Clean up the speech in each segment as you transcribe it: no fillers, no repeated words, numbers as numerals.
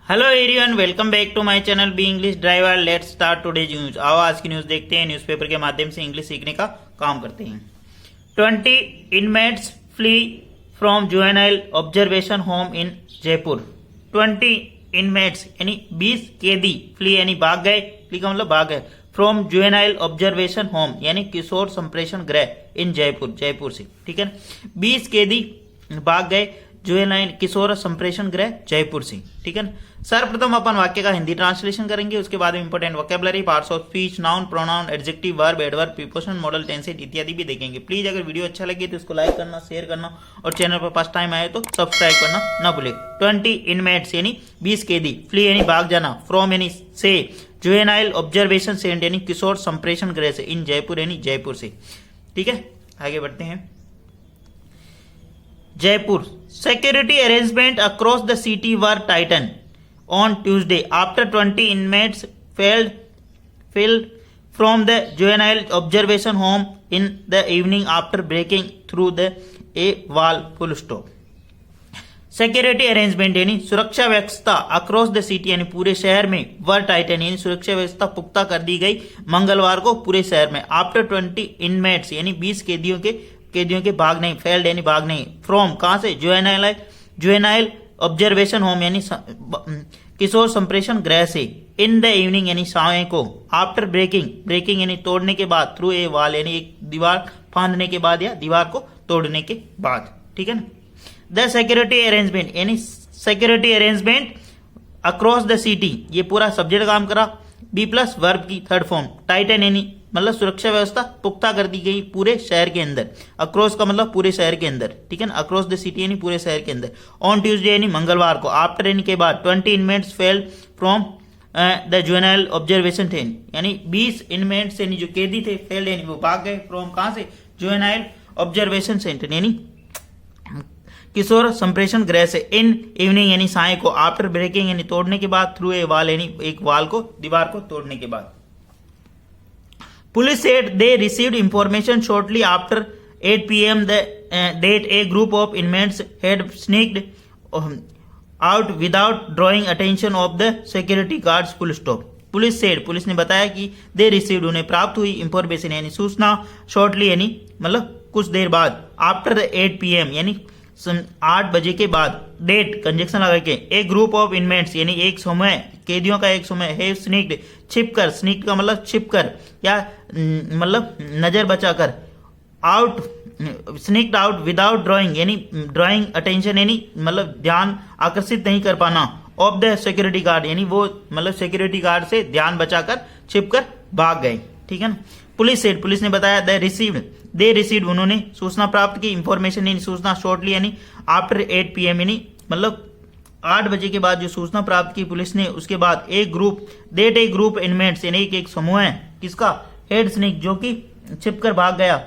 Hello everyone, welcome back to my channel be English driver. Let's start today's news. आओ आज की news देखते हैं। न्यूज़पेपर के माध्यम से इंग्लिश सीखने का काम करते हैं। 20 inmates flee from juvenile observation home in Jaipur. 20 inmates यानी 20 कैदी फ्ली यानी भाग गए, फ्ली का मतलब भाग गए, फ्रॉम जुवेनाइल ऑब्जर्वेशन होम यानी किशोर संप्रेषण गृह इन जयपुर, जयपुर से, ठीक है। 20 कैदी भाग गए जुवेनाइल किशोर संप्रेषण गृह जयपुर से, ठीक है। सर्वप्रथम अपन वाक्य का हिंदी ट्रांसलेशन करेंगे, उसके बाद important vocabulary, parts of speech, noun, pronoun, adjective, verb, adverb, preposition, model, tenses इत्यादि भी देखेंगे। प्लीज अगर वीडियो अच्छा लगे तो इसको लाइक करना, शेयर करना और चैनल पर फर्स्ट टाइम आए तो सब्सक्राइब करना ना भूले। 20 इनमेट्स यानी 20 कैदी, फ्ली यानी भाग जाना, फ्रॉम यानी से, जुवेनाइल ऑब्जर्वेशन सेंटर यानी किशोर संप्रेषण गृह से, इन जयपुर यानी जयपुर से, ठीक है। आगे बढ़ते हैं। Jaipur security arrangement across the city were tightened on Tuesday after 20 inmates fled from the juvenile observation home in the evening after breaking through a wall. Full stop. Security arrangement यानी सुरक्षा व्यवस्था अक्रॉस द सिटी यानी पूरे शहर में, वर Titan यानी सुरक्षा व्यवस्था पुख्ता कर दी गई मंगलवार को पूरे शहर में। आफ्टर 20 इनमेट्स यानी 20 कैदियों के भागने, फेल्ड यानी भागने, फ्रॉम कहां से, जुवेनाइल ऑब्जर्वेशन होम यानी किशोर संप्रेषण गृह से, इन द इवनिंग यानी शाम को, आफ्टर ब्रेकिंग यानी तोड़ने के बाद, थ्रू ए वॉल यानी एक दीवार फांदने के बाद या दीवार को तोड़ने के बाद, ठीक है ना। द सिक्योरिटी अरेंजमेंट यानी security arrangement across the city, ये पूरा सब्जेक्ट काम करा, बी प्लस वर्ब की थर्ड फॉर्म, टाइटन यानी मतलब सुरक्षा व्यवस्था पुख्ता कर दी गई पूरे शहर के अंदर, अक्रॉस का मतलब पूरे शहर के अंदर, ठीक है ना, अक्रॉस द सिटी यानी पूरे शहर के अंदर। ऑन ट्यूसडे यानी मंगलवार को, आफ्टर यानी के बाद, 20 inmates fell from the juvenile observation ten यानी 20 इनमेट्स यानी जो कैदी थे, फेल्ड यानी वो भाग गए, फ्रॉम कहां से, जुवेनाइल ऑब्जर्वेशन सेंटर यानी किशोर संप्रेषण गृह से, इन इवनिंग यानी साय को, आफ्टर ब्रेकिंग यानी तोड़ने के बाद, थ्रू ए वॉल यानी एक वॉल को, दीवार को तोड़ने के बाद। Police said they received information shortly after 8 p.m. that a group of inmates had sneaked out without drawing attention of the security guards. Full stop. Police ने बताया कि they received उन्हें प्राप्त हुई, इंफॉर्मेशन यानी सूचना, shortly यानी मतलब कुछ देर बाद, after 8 p.m. यानी 8 बजे के बाद, डेट कंजक्शन लगा के, एक ग्रुप ऑफ इनमेट्स यानी एक समूह कैदियों का एक समूह है, स्नीक्ड छिपकर, स्नीक का मतलब छिपकर या मतलब नजर बचाकर, out sneaked out without drawing यानी ड्राइंग अटेंशन यानी मतलब ध्यान आकर्षित नहीं कर पाना, ऑफ द सिक्योरिटी गार्ड यानी वो मतलब सिक्योरिटी गार्ड से ध्यान बचाकर छिपकर भाग गए, ठीक है ना। पुलिस ने बताया दे रिसीव्ड उन्होंने सूचना प्राप्त की, इंफॉर्मेशन यानी सूचना, शॉर्टली यानी आफ्टर 8 PM यानी मतलब 8 बजे के बाद जो सूचना प्राप्त की पुलिस ने, उसके बाद एक ग्रुप इनमेट्स यानी एक समूह है, किसका, हेड स्नेक जो कि छिपकर भाग गया,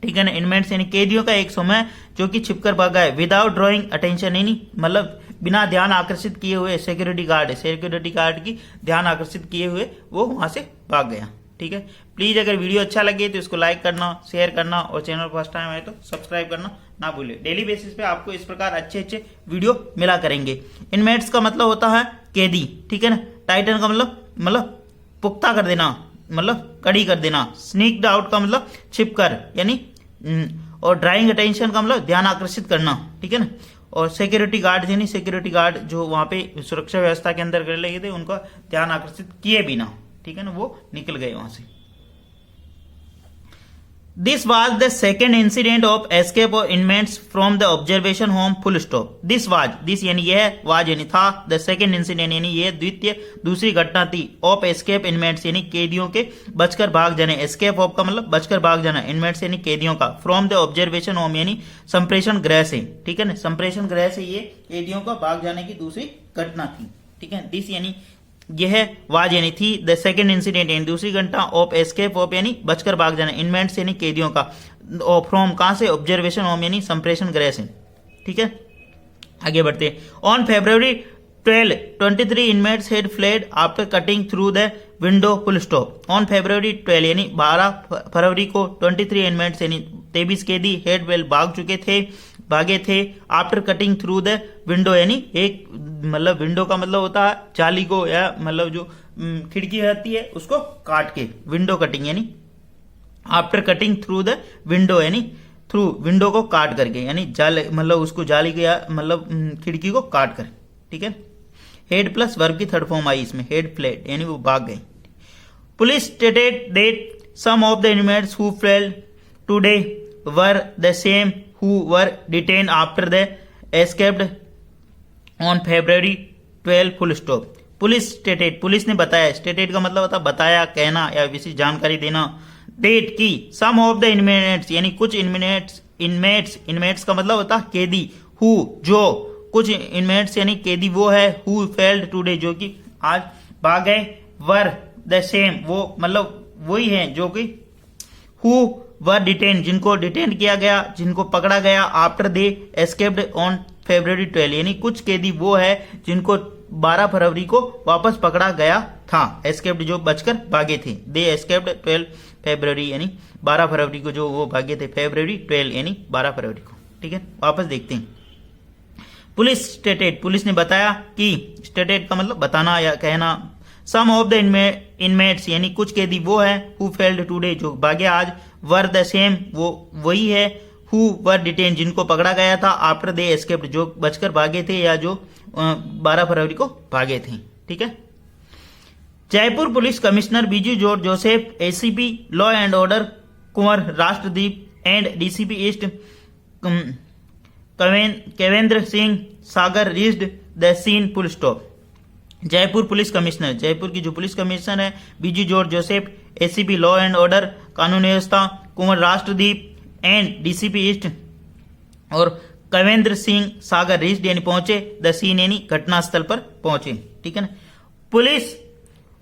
ठीक है ना। इनमेट्स यानी कैदियों का एक समूह जो कि छिपकर भाग गया, विदाउट ड्रॉइंग अटेंशन यानी मतलब बिना ध्यान आकर्षित किए हुए, सिक्योरिटी गार्ड की ध्यान आकर्षित किए हुए वो वहां से भाग गया, ठीक है। प्लीज अगर वीडियो अच्छा लगे तो इसको लाइक करना, शेयर करना और चैनल फर्स्ट टाइम आए तो सब्सक्राइब करना ना भूले। डेली बेसिस पे आपको इस प्रकार अच्छे वीडियो मिला करेंगे। इनमेट्स का मतलब होता है कैदी, ठीक है ना। टाइटन का मतलब पुख्ता कर देना, मतलब कड़ी कर देना। स्नीक्ड आउट का मतलब छिपकर यानी, और ड्राइंग अटेंशन का मतलब ध्यान आकर्षित करना, ठीक है ना। और सिक्योरिटी गार्ड यानी सिक्योरिटी गार्ड जो वहां पे सुरक्षा व्यवस्था के अंदर कर लगे थे, उनका ध्यान आकर्षित किए बिना, ठीक है ना, वो निकल गए वहां से। This was the second incident of escape of inmates from the observation home. Full stop. This यानी यह, was यानी था, the second incident यानी यह दूसरी घटना थी, of escape inmates यानी कैदियों के बचकर भाग जाने, escape of का मतलब बचकर भाग जाना, inmates यानी कैदियों का, from the observation home यानी संप्रेषण गृह से, ठीक है ना, संप्रेषण गृह से ये कैदियों का भाग जाने की दूसरी घटना थी, ठीक है। दिस यानी यह, वाज यानी थी, द सेकेंड इंसिडेंट यानी दूसरी घटना, ऑफ एस्केप ऑफ यानी बचकर भाग जाना, इनमेट्स यानी कैदियों का, फ्रॉम कहां से, ऑब्जर्वेशन होम यानी संप्रेषण गृह से, ठीक है। आगे बढ़ते। On February 12, 23 inmates had fled after cutting through the window. Full stop. On February 12 यानी 12 फरवरी को 23 इनमेट्स यानी 23 कैदी हेड वेल भागे थे after cutting through the window, यानी एक मतलब विंडो का मतलब होता है जाली को या मतलब जो खिड़की रहती है उसको काट के, विंडो कटिंग यानी after cutting through the window, यानी थ्रू विंडो को काट करके, यानी जाल मतलब उसको जाली के या मतलब खिड़की को काट कर, ठीक है। हेड प्लस वर्ब की थर्ड फॉर्म आई इसमें, हेड फ्लेड, यानी वो भाग गए। Police stated that some of the inmates who fled today were the same who were detain after the escaped on February 12 full stop. Police stated, police ने बताया, stated का मतलब होता है बताया, कहना या विशेष जानकारी देना। डेट की सम ऑफ द इनमेट्स, यानी कुछ इनमेट्स का मतलब होता है कैदी, हु जो, कुछ इनमेट्स यानी कैदी वो है, हु फेल्ड टुडे जो कि आज भाग गए, वर द सेम वो मतलब वही है जो कि, हु वर डिटेन जिनको डिटेन किया गया, जिनको पकड़ा गया, after they escaped on February 12 यानी कुछ कैदी वो है जिनको 12 फरवरी को वापस पकड़ा गया था, एस्केप्ड जो बचकर भागे थे, दे एस्केप्ड 12 फरवरी यानी 12 फरवरी को जो वो भागे थे, February 12 यानी 12 फरवरी को, ठीक है। वापस देखते हैं। पुलिस स्टेटेड, पुलिस ने बताया कि, स्टेटेड का मतलब बताना या कहना। सम ऑफ द इनमेट्स यानी कुछ कैदी वो है, हु फेल्ड टुडे जो भागे आज, वर द सेम वो वही है, हु वर डिटेन जिनको पकड़ा गया था, आफ्टर दे एस्केप्ड जो बचकर भागे थे या जो 12 फरवरी को भागे थे, ठीक है। Jaipur police commissioner Biju George Joseph, ACP law and order Kunwar Rashtradeep and DCP east Kavendra Singh Sagar reached the scene full stop. Jaipur police commissioner, Jaipur की जो पुलिस कमिश्नर है Biju George Joseph, ACP law and order कानून व्यवस्था Kunwar Rashtradeep and DCP east और कवेंद्र सिंह सागर रीच्ड यानी पहुंचे, द सीन यानी घटनास्थल पर पहुंचे, ठीक है ना। Police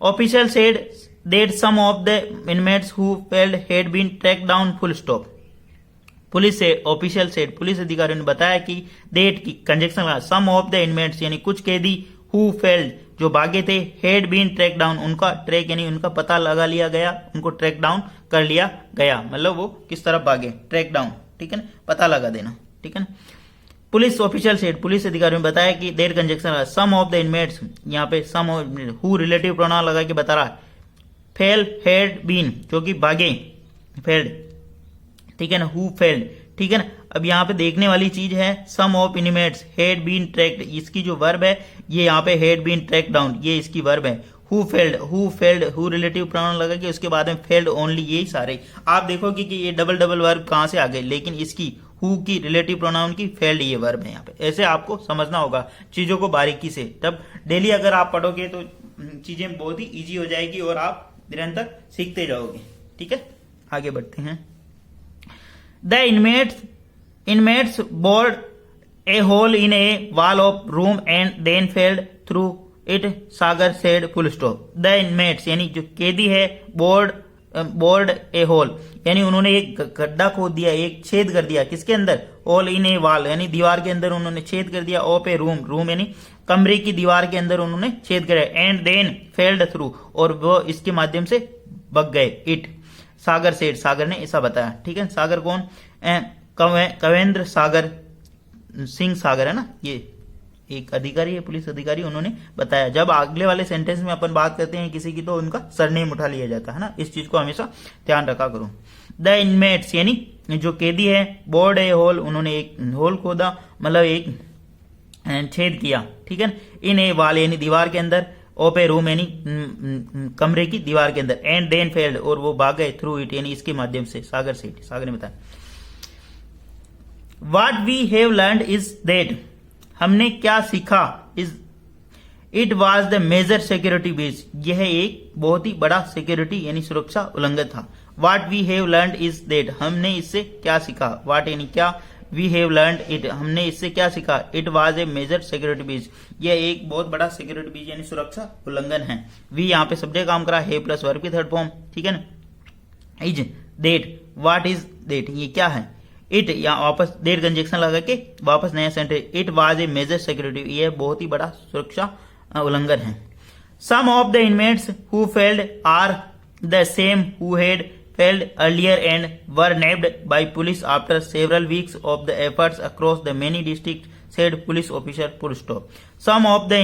official said that some of the inmates who fled had been tracked down full stop. Police से ऑफिशियल सेड पुलिस अधिकारियों ने बताया कि डेट की conjunction some of the inmates यानी कुछ कैदी, हु फेल्ड जो भागे थे, हैड बीन ट्रैक डाउन उनका ट्रैक यानी उनका पता लगा लिया गया, उनको ट्रैक डाउन कर लिया गया, मतलब वो किस तरफ भागे, ट्रैक डाउन, ठीक है ना, पता लगा देना, ठीक है ना। पुलिस ऑफिशियल सेड पुलिस अधिकारियों ने बताया कि there conjunction some of the inmates, यहाँ पे सम हु रिलेटिव प्रोनाउन लगा के बता रहा है, फेल हैड बीन जो कि भागे, फेल्ड, ठीक है ना, हु फेल्ड, ठीक है ना। अब यहाँ पे देखने वाली चीज है some of inmates had been tracked, इसकी जो वर्ब है ये यहाँ पे हैड बीन ट्रैक डाउन, ये इसकी वर्ब है। Who failed who relative pronoun लगा के उसके बाद में फेल्ड ओनली, यही सारे आप देखोगे कि ये डबल डबल वर्ब कहां से आ गए, लेकिन इसकी हु की रिलेटिव प्रोनाउन की फेल्ड ये वर्ब है यहाँ पे। ऐसे आपको समझना होगा चीजों को बारीकी से, तब डेली अगर आप पढ़ोगे तो चीजें बहुत ही ईजी हो जाएगी और आप निरंतर सीखते जाओगे, ठीक है। आगे बढ़ते हैं। The inmates bored a hole in a wall of room and then fell through it, Sagar said full stop। the inmates यानी जो कैदी है, bored a hole यानी उन्होंने एक गड्ढा खोद दिया, एक छेद कर दिया, किसके अंदर, hole in a wall यानी दीवार के अंदर उन्होंने छेद कर दिया, of a room यानी कमरे की दीवार के अंदर उन्होंने छेद कर, and then fell through और वो इसके माध्यम से बग गए, it सागर सेठ सागर ने ऐसा बताया, ठीक है। सागर कौन, कवेंद्र सागर सिंह सागर है ना, ये एक अधिकारी है, पुलिस अधिकारी, उन्होंने बताया। जब अगले वाले सेंटेंस में अपन बात करते हैं किसी की तो उनका सरनेम उठा लिया जाता है ना, इस चीज को हमेशा ध्यान रखा करो। द इनमेट्स यानी जो कैदी है, बोर्ड ए होल उन्होंने एक होल खोदा मतलब एक छेद किया, ठीक है। इन ए वाल यानी दीवार के अंदर, ओपे रूम यानी कमरे की दीवार के अंदर, एंड देन फेल्ड और वो भाग गए, थ्रू इट यानी इसके माध्यम से, सागर ने बताया। What we have learned is that हमने क्या सीखा, it was the major security breach, यह एक बहुत ही बड़ा सिक्योरिटी यानी सुरक्षा उल्लंघन था। What we have learned is that हमने इससे क्या सीखा, What यानी क्या, we have learned it हमने इससे क्या सीखा, it was a major security breach यह एक बहुत बड़ा सिक्योरिटी ब्रीच यानी सुरक्षा उल्लंघन है। we यहाँ पे सब्जेक्ट काम करा, है प्लस वर्ब की थर्ड फॉर्म, ठीक है ना। Is that, what is that ये क्या है, इट या वापस डेट कंजक्शन लगा के वापस नया sentence, it was a major security यह बहुत ही बड़ा सुरक्षा उल्लंघन है। Some of the inmates who failed are the same who had failed earlier and were nabbed by police after several weeks of the efforts across the many districts, said police officer. Full stop. Some of the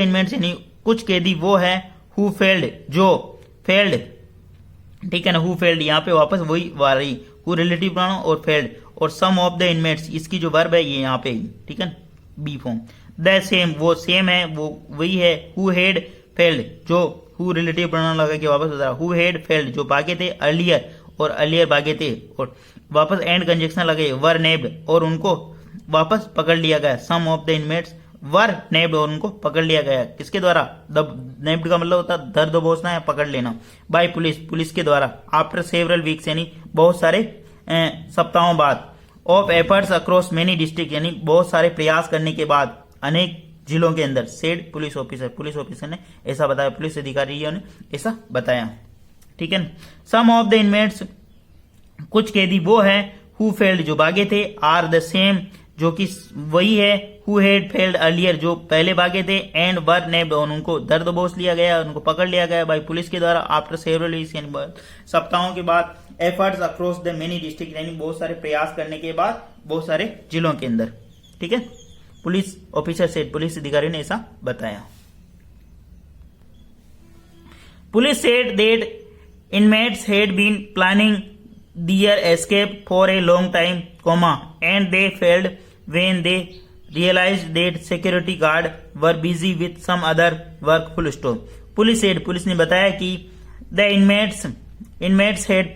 inmates यानी कुछ कैदी वो है who failed, जो failed, ठीक है ना, who failed यहाँ पे वापस वही वाली who रिलेटिव प्रोनाउन और failed, और some of the inmates इसकी जो वर्ब है ये यहाँ पे, ठीक है, बी फॉर्म. द सेम, वो सेम है, वो वही है. हु हैड फेल्ड, जो हु रिलेटिव प्रोनाउन लगा के वापस बता, हु हैड फेल्ड, जो भागे थे, अर्लियर, और अर्लियर भागे थे, और वापस एंड कंजक्शन लगे, वर नेब्ड, और उनको वापस पकड़ लिया गया. सम ऑफ द इनमेट्स वर नेब्ड, और उनको पकड़ लिया गया. किसके द्वारा? नेब्ड का मतलब होता है दर्द बोसना है, पकड़ लेना. बाय पुलिस, पुलिस के द्वारा. आफ्टर सेवरल वीक्स यानी बहुत सारे सप्ताहों बाद. Of efforts across many district यानी बहुत सारे प्रयास करने के बाद अनेक जिलों के अंदर. Said police officer, police officer ने ऐसा बताया, पुलिस अधिकारी ने ऐसा बताया, ठीक है. सम ऑफ द इनमेट्स, कुछ कैदी वो है हु फेल्ड, जो भागे थे, आर द सेम, जो कि वही है हु हैड फेल्ड अर्लियर, जो पहले भागे थे, एंड वर नेब्ड, और उनको दर्द बोस लिया गया, उनको पकड़ लिया गया बाई पुलिस के द्वारा. आफ्टर सेवरल वीक्स यानी सप्ताहों के बाद. Efforts across the many district यानी बहुत सारे प्रयास करने के बाद बहुत सारे जिलों के अंदर, ठीक है. पुलिस ऑफिसर से, पुलिस अधिकारी ने ऐसा बताया. Police said that inmates had been planning their escape for a long time, and they failed when they realized that security guard were busy with some other work. Full stop. Police said, police ने बताया कि the inmates had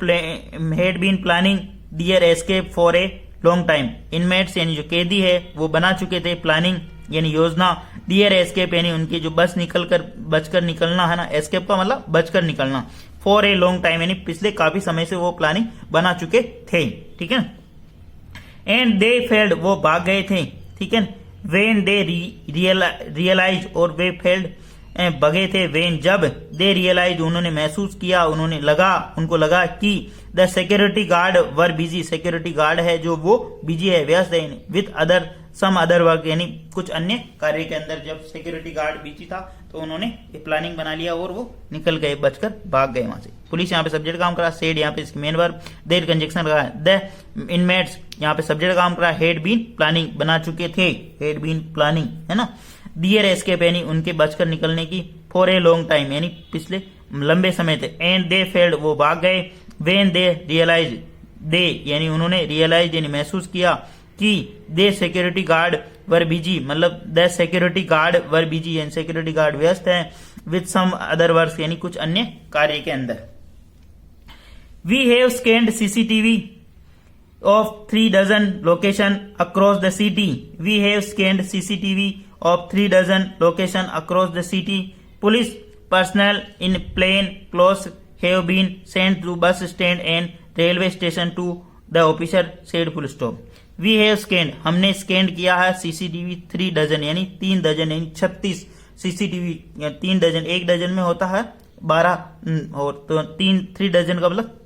been planning their escape for a long time. Inmates यानी जो कैदी है वो बना चुके थे, प्लानिंग यानी योजना, their escape यानी उनकी जो बचकर निकलना है ना, escape का मतलब बचकर निकलना, फॉर ए लॉन्ग टाइम यानी पिछले काफी समय से वो प्लानिंग बना चुके थे, ठीक है. एंड दे फेल्ड, वो भाग गए थे, ठीक है. वेन दे रियलाइज, और वे फेल्ड भगे थे, वेन जब, दे रियलाइज उन्होंने महसूस किया, उनको लगा कि the security guard were busy, security guard है जो वो बिजी है, व्यस्त है, with other some other work यानी कुछ अन्य कार्य के अंदर. जब सिक्योरिटी गार्ड बिजी था तो उन्होंने ये प्लानिंग बना लिया और वो निकल गए, बचकर भाग गए वहां से. पुलिस यहाँ पे सब्जेक्ट काम करा, सेड यहाँ पे इसकी मेन वर्ब, देर कंजक्शन लगा, द इनमेट्स यहाँ पे सब्जेक्ट काम करा, हेड बीन प्लानिंग बना चुके थे, हेड बीन प्लानिंग है ना. दियर एस्केप यानी उनके बचकर निकलने की, फॉर ए लॉन्ग टाइम यानी पिछले लंबे समय थे, एंड दे फेल्ड वो भाग गए, वेन दे रियलाइज, दे यानी उन्होंने रियलाइज यानी महसूस किया कि दे सिक्योरिटी गार्ड वर बिजी, मतलब the security guard were busy यानी सिक्योरिटी गार्ड व्यस्त है, विथ सम अदर वर्क यानी कुछ अन्य कार्य के अंदर. We have scanned CCTV of 3 dozen location across the city. We have scanned CCTV of 3 dozen location across the city. Police personnel in plain clothes have been sent to bus stand and railway station to the officer said. Full stop. We have scanned, हमने scan किया है CCTV 3 dozen यानी 3 dozen यानी 36 CCTV. 3 dozen, 1 dozen में होता है 12 और तो 3 डजन का मतलब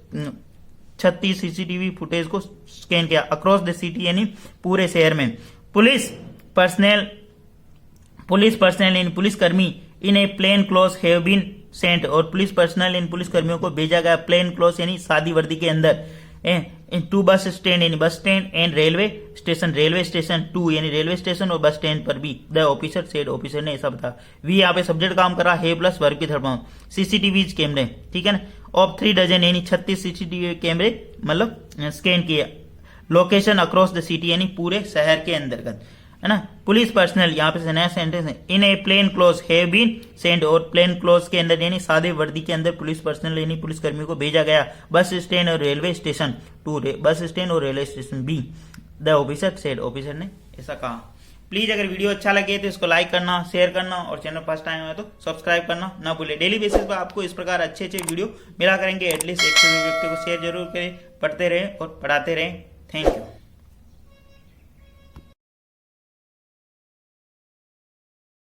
36 सीसीटीवी फुटेज को स्कैन किया अक्रॉस द सिटी यानी पूरे शहर में. पुलिस पर्सनल इन पुलिसकर्मी in a plain cloth have been sent, और पुलिस पर्सनल इन पुलिसकर्मियों को भेजा गया प्लेन क्लोथ यानी सादी वर्दी के अंदर, टू बस स्टैंड यानी bus stand, and railway station too यानी रेलवे स्टेशन और बस स्टैंड पर भी. द ऑफिसर सेड, ऑफिसर ने ऐसा बताया. वी यहाँ पे सब्जेक्ट काम करा है प्लस वर्ब की थर्ड फॉर्म. सीसीटीवी कैमरे, ठीक है ना, ऑफ 3 डजन यानी 36 सीसीटीवी कैमरे मतलब स्कैन किया. लोकेशन अक्रॉस द सिटी यानी पूरे शहर के अंतर्गत है ना. पुलिस पर्सनल यहाँ पे नया सेंटेंस है, in a plain cloth have been sent, और प्लेन क्लोथ के अंदर यानी सादे वर्दी के अंदर पुलिस पर्सनल यानी पुलिसकर्मियों को भेजा गया बस स्टैंड और railway station too, bus stand और railway station be. The officer said, officer ने ऐसा कहा. प्लीज अगर वीडियो अच्छा लगे तो इसको लाइक करना, शेयर करना, और चैनल फर्स्ट टाइम है तो सब्सक्राइब करना ना भूले. डेली बेसिस पर आपको इस प्रकार अच्छे वीडियो मिला करेंगे. एटलीस्ट 100 व्यक्ति को शेयर जरूर करें, पढ़ते रहें और पढ़ाते रहें. Thank you.